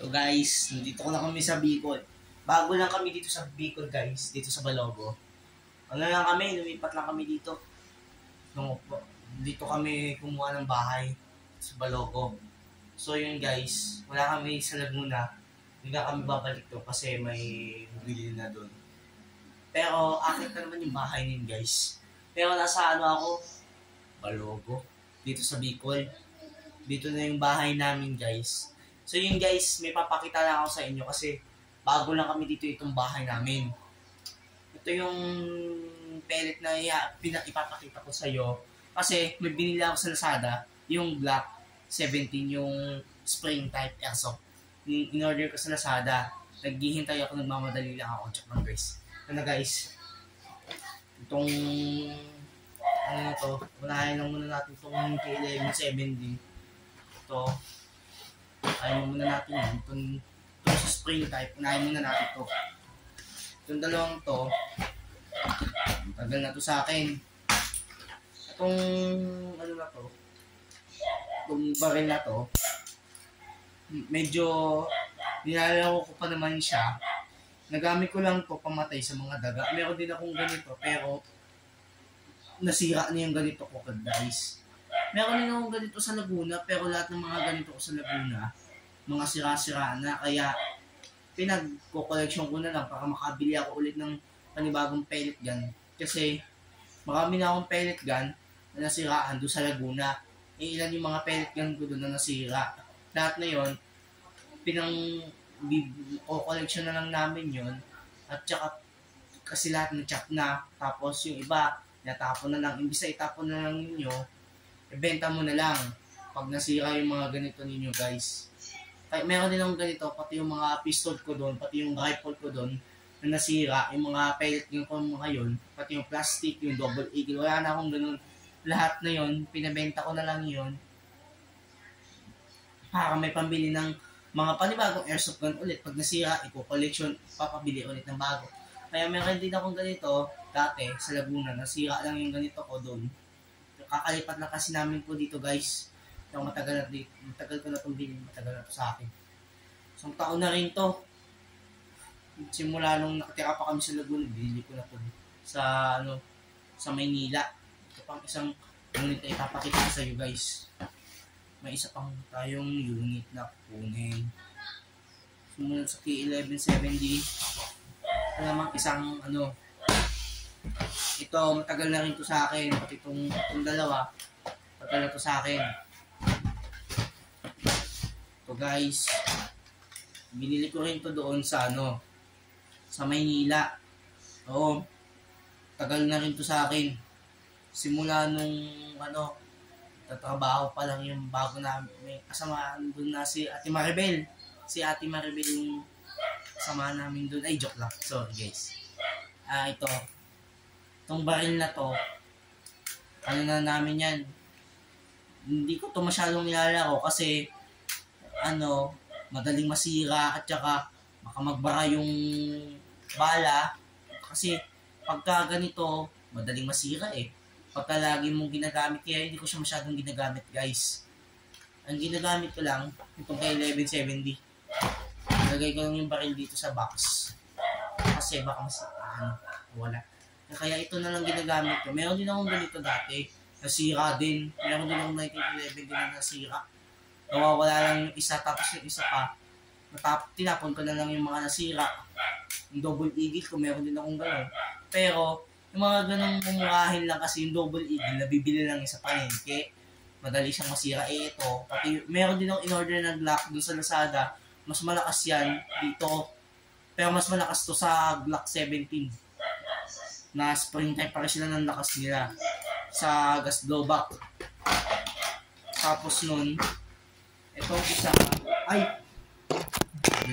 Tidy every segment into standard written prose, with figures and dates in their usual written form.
So guys, nandito ko na kami sa Bicol. Bago lang kami dito sa Bicol guys, dito sa Balogo. Ano lang kami, lumipat lang kami dito. Dito kami kumuha ng bahay sa Balogo. So yun guys, wala kami sa Laguna. Hindi na kami babalik doon kasi may bumili na doon. Pero akit na naman yung bahay niyo guys. Pero nasa ano ako, Balogo. Dito sa Bicol. Dito na yung bahay namin guys. So yun guys, may papakita lang ako sa inyo kasi bago lang kami dito itong bahay namin. Ito yung pellet na ipapakita ko sa iyo kasi may binili ako sa Lazada, yung Glock 17, yung spring type airsoft. In-order ko sa Lazada. Naghihintay ako, nagmamadali lang ako. Check lang guys. Ano guys? Itong ano na to, unahin lang muna natin itong K1170. Ito. Ayaw muna natin yan. Itong sa spring type, unahin muna natin ito. Itong dalawang to, tagal na to sa akin. Itong ano na to, itong baril na to, medyo nilalaro ko pa naman siya. Nagamit ko lang to pamatay sa mga daga. Meron din akong ganito pero nasira na yung ganito ko guys. Meron din akong ganito sa Laguna pero lahat ng mga ganito ko sa Laguna mga sira-sira na, kaya pinag-collection ko na lang para makabili ako ulit ng panibagong pellet gun. Kasi marami na akong pellet gun na nasiraan doon sa Laguna. Ilan yung mga pellet gun ko doon na nasira. Lahat na yon pinang-collection na lang namin yon. At saka kasi lahat ng chop na. Tapos yung iba, natapon na lang. Imbis na itapon na lang ninyo, ibenta mo na lang pag nasira yung mga ganito ninyo guys. Kaya meron din akong ganito, pati yung mga pistol ko doon, pati yung rifle ko doon na nasira, yung mga pellet gun ko ngayon, pati yung plastic, yung double eagle, wala na akong ganun. Lahat na yon pinabenta ko na lang yon para may pambili ng mga panibagong airsoft gun ulit. Pag nasira, ipo-collection, papabili ulit ng bago. Kaya meron din akong ganito, dati sa Laguna, nasira lang yung ganito ko doon. Kakalipat lang kasi namin po dito guys. Yung matagal ko na itong bilhin, matagal na ito sa akin. So, taon na rin to. Simula nung nakatira pa kami sa Laguna, binili ko na ito sa Maynila. Ito pang isang unit na ipapakita ko sa iyo guys. May isa pang tayong unit na kunin. Sumunod sa K1170. Ito namang isang ito matagal na rin to sa akin. Pati itong dalawa, matagal na to sa akin. Ito guys, binili ko rin to doon sa sa Maynila. Oo, tagal na rin to sa akin. Simula nung tatrabaho pa lang yung bago na may kasama doon na si Ate Maribel. Si Ate Maribel yung kasama namin doon. Ay, joke lang. Sorry guys. Ito. Itong baril na to, ano na namin yan. Hindi ko to masyadong nilalaro kasi madaling masira at saka baka magbara yung bala. Kasi pagka ganito, madaling masira eh. Pagka lagi mong ginagamit, kaya hindi ko siya masyadong ginagamit guys. Ang ginagamit ko lang, itong K1170. Lagay ko lang yung baril dito sa box. Kasi baka wala. Kaya ito na lang ginagamit ko. Meron din akong ganito dati, nasira din. Meron din akong 1911 din na nasira. Nawawala lang yung isa, tapos yung isa pa, tinapon ko na lang yung mga nasira. Yung double eagle ko, meron din akong gano'n. Pero, yung mga ganong mumurahin lang kasi yung double eagle, nabibili lang sa palengke. Madali siyang masira. Ito, pati meron din akong in-order na Glock doon sa Lazada. Mas malakas yan dito. Pero mas malakas to sa Glock 17. Na spring type para sila ng lakas nila. Sa gas blowback. Tapos nun, ito isa. Ay!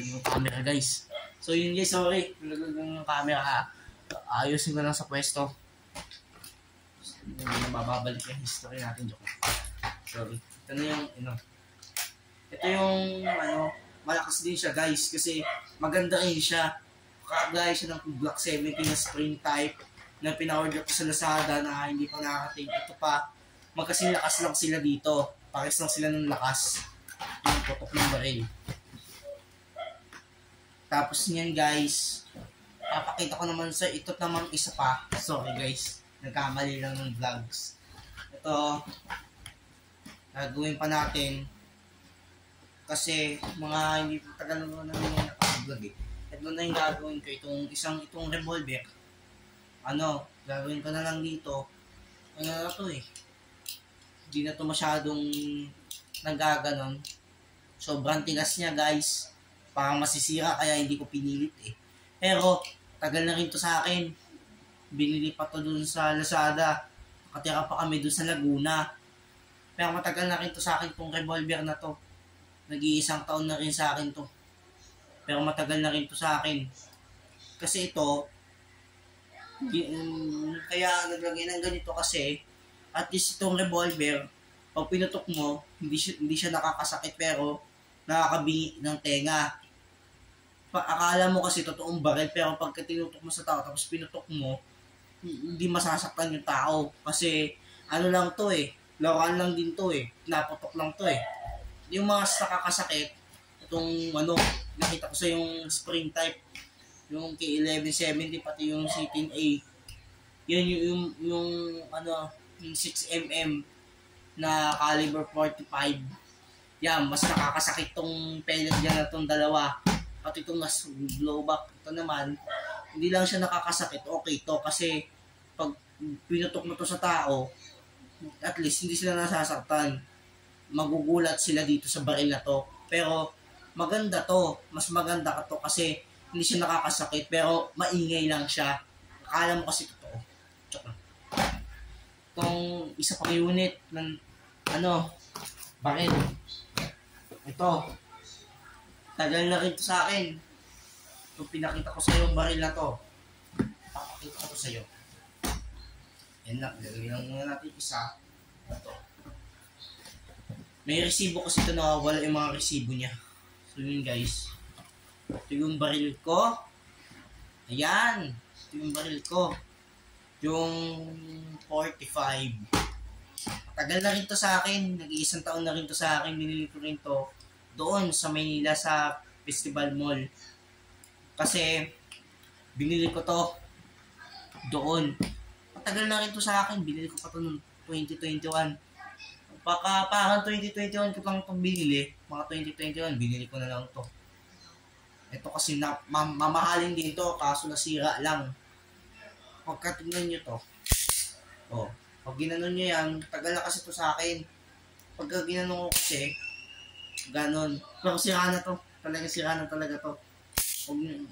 Yung camera guys. So yun guys, sorry. Nalaglag yung camera. Ayusin ko lang sa pwesto. Hindi na mababalik yung history natin. Joke. Sorry. Ito na yung ito yung malakas din siya guys. Kasi maganda rin siya. Kagaya siya ng Glock 17 na spring type na pina-order ko sa Lazada na hindi pa nakakating. Ito pa. Magkasing lakas lang sila dito. Pares lang sila ng lakas. Yung putok ng baril. Tapos niyan guys, papakita ko naman sa ito namang isa pa. Sorry guys, nagkamali lang ng vlogs. Ito, gagawin pa natin. Kasi mga hindi tagal na namin yung naka-vlog eh. Ito na yung gagawin ko, itong revolver. Gagawin ko na lang dito. Ano na to eh. Hindi na to masyadong nagaganon. Sobrang tigas niya guys. Parang masisira kaya hindi ko pinilit eh. Pero, tagal na rin to sa akin. Binili pa to dun sa Lazada. Nakatira pa kami dun sa Laguna. Pero matagal na rin to sa akin tong revolver na to. Nag-iisang taon na rin sa akin to. Pero matagal na rin to sa akin. Kasi ito, kaya naglagay ng ganito kasi, at least itong revolver, pag pinutok mo, hindi siya nakakasakit pero nakakabingi ng tenga. Akala mo kasi totoong baril pero pagka tinutok mo sa tao tapos pinutok mo, hindi masasaktan yung tao. Kasi ano lang to eh, laruan lang din to eh, naputok lang to eh. Yung mga nakakasakit, itong nakita ko sa yung spring type, yung K1170 pati yung C10A, yun yung 6mm na caliber 45. Yan, mas nakakasakit tong pellet dyan na tong dalawa. At itong mas blowback, ito naman, hindi lang siya nakakasakit, okay to kasi pag pinutok mo to sa tao, at least hindi sila nasasaktan. Magugulat sila dito sa baril na to. Pero maganda to, mas maganda ka to kasi hindi siya nakakasakit pero maingay lang siya. Akala mo kasi totoo. Itong isa pang unit ng baril. Ito. Tagal na rin to sa akin. Ito pinakita ko sa iyo yung baril na to. Papakita ko to sa iyo. Yan lang, lagay lang muna natin isa. Ito. May resibo kasi ito, nawawala yung mga resibo niya. So yun guys. Ito yung baril ko. Ayan. Ito yung baril ko. Yung 45. Tagal na rin to sa akin. Nag-iisang taon na rin to sa akin. Binili ko rin to doon sa Maynila sa Festival Mall. Kasi binili ko to doon. Matagal na rin to sa akin. Binili ko pa to noong 2021. Parang 2021 ko lang itong binili. Mga 2021, binili ko na lang to. Ito kasi mamahalin din to, kaso nasira lang. Pagka tingnan nyo to, pag ginanon nyo yan, tagal na kasi to sa akin. Pagka ginanon ko kasi, ganon. Pero sira na to. Talaga sira na talaga to.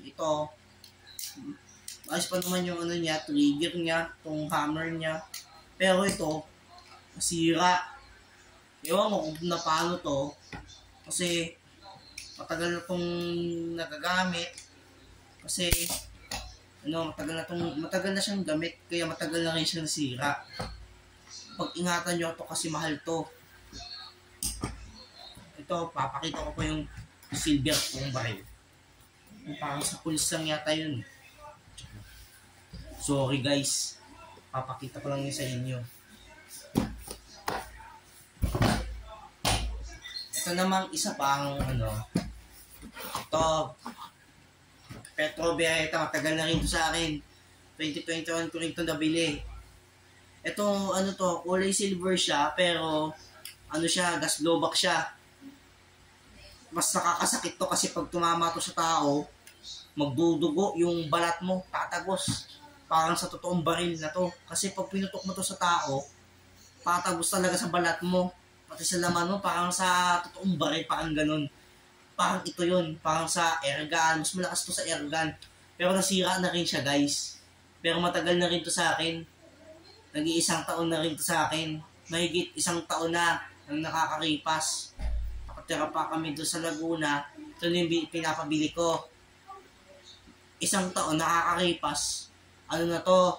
Ito, ayos pa naman yung niya, trigger niya, tong hammer niya. Pero ito, nasira. Ewan ko kung na paano to. Kasi, matagal na tong nagagamit. Kasi, matagal na siyang gamit. Kaya matagal na rin siya nasira. Pag-ingatan nyo to kasi mahal to. Ito, papakita ko pa yung silver kong baril. Parang sa pulis lang yata yun. Sorry guys. Papakita ko lang yun sa inyo. Ito namang isa pang ito Petro Beretta, matagal na rin ito sa akin. 2021 ko rin ito nabili. Ito to, kulay silver siya pero siya, gas blowback siya. Mas nakakasakit to kasi pag tumama to sa tao, magdudugo yung balat mo, tatagos. Parang sa totoong baril na to. Kasi pag pinutok mo to sa tao, tatagos talaga sa balat mo. Pati sa laman mo, parang sa totoong baril, parang ganun. Parang ito yun, parang sa airgun. Mas malakas to sa airgun. Pero nasira na rin siya guys. Pero matagal na rin to sa akin. Nag-iisang taon na rin to sa akin. Mahigit isang taon na ang nakakaripas. Nakatira pa kami doon sa Laguna. Ito yung pinapabili ko. Isang taon nakakaripas. Na to?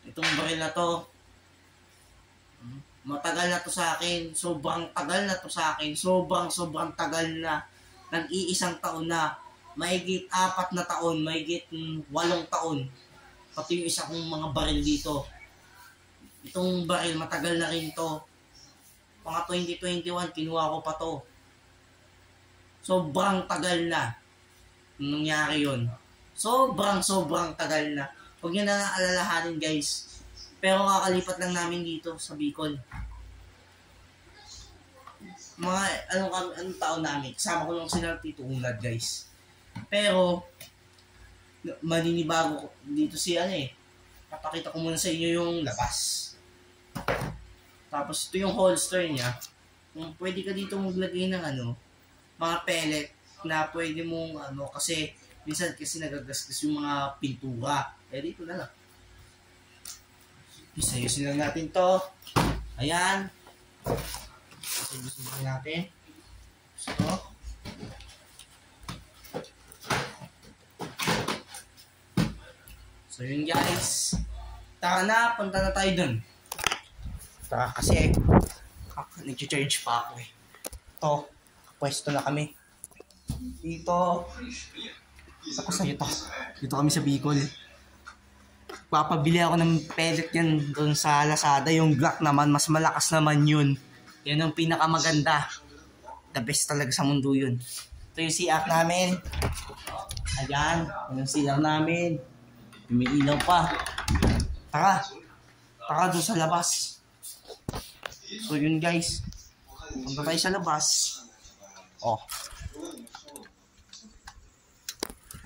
Itong baril na to. Matagal na to sa akin. Sobrang tagal na to sa akin. Sobrang tagal na. Nag-iisang taon na. Mahigit 4 na taon. Mahigit 8 taon. Pati yung isa kong mga baril dito. Itong baril, matagal na rin to. Mga 2021, kinuha ko pa to. Sobrang tagal na. nung nangyari yun. Sobrang tagal na. Huwag nyo na alalahanin guys. Pero kakalipat lang namin dito sa Bicol. Mga anong taon namin. Kasama ko lang sila Tito Unad guys. Pero maninibago dito si papakita ko muna sa inyo yung labas. Tapos ito yung holster niya. Kung pwede ka dito maglagay ng mga pellet na pwede mong kasi minsan kasi nagagasgas yung mga pintura. Dito na lang. Isayusin lang natin to. Ayan. Isayusin lang natin. So yun guys. Tara na, punta na tayo dun. Tara kasi nag-charge pa ako Ito, pwesto na kami. Dito. Dito kami sa Bicol. Papabili ako ng pellet yan doon sa Lazada. Yung Glock naman, mas malakas naman yun. Yan yung pinakamaganda. The best talaga sa mundo yun. Ito yung CR namin. Ayan, yung CR namin. May ilaw pa. Tara doon sa labas. So yun guys. Punta tayo sa labas.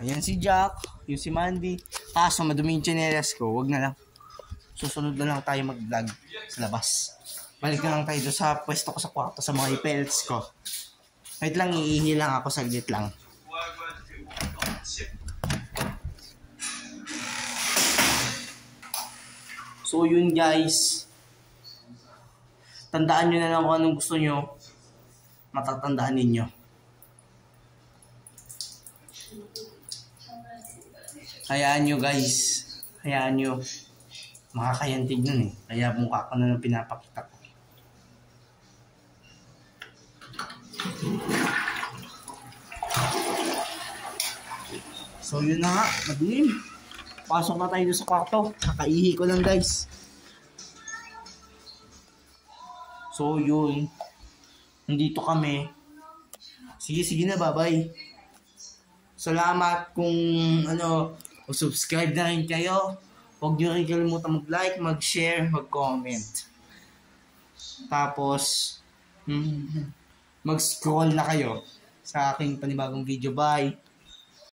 Ayan si Jack. Yung si Mandy. Kaso madumi yung tsinelas ko. Wag na lang. Susunod na lang tayo mag-vlog sa labas. Balik na lang tayo doon sa pwesto ko sa kwarto sa mga pelts ko. Wait lang, iihi lang ako. Saglit lang. So yun guys. Tandaan nyo na lang kung anong gusto nyo. Matatandaan ninyo. Hayaan nyo guys. Hayaan nyo. Makakayantig nun Kaya mukha ko na lang pinapakita ko. So yun na nga. Madilim. Pasok na tayo sa kwarto. Kakaihi ko lang guys. So yun. Nandito kami. Sige na, bye-bye. Salamat kung subscribe na rin kayo. Huwag nyo rin kalimutan mag-like, mag-share, mag-comment. Tapos mag-scroll na kayo sa aking panibagong video. Bye!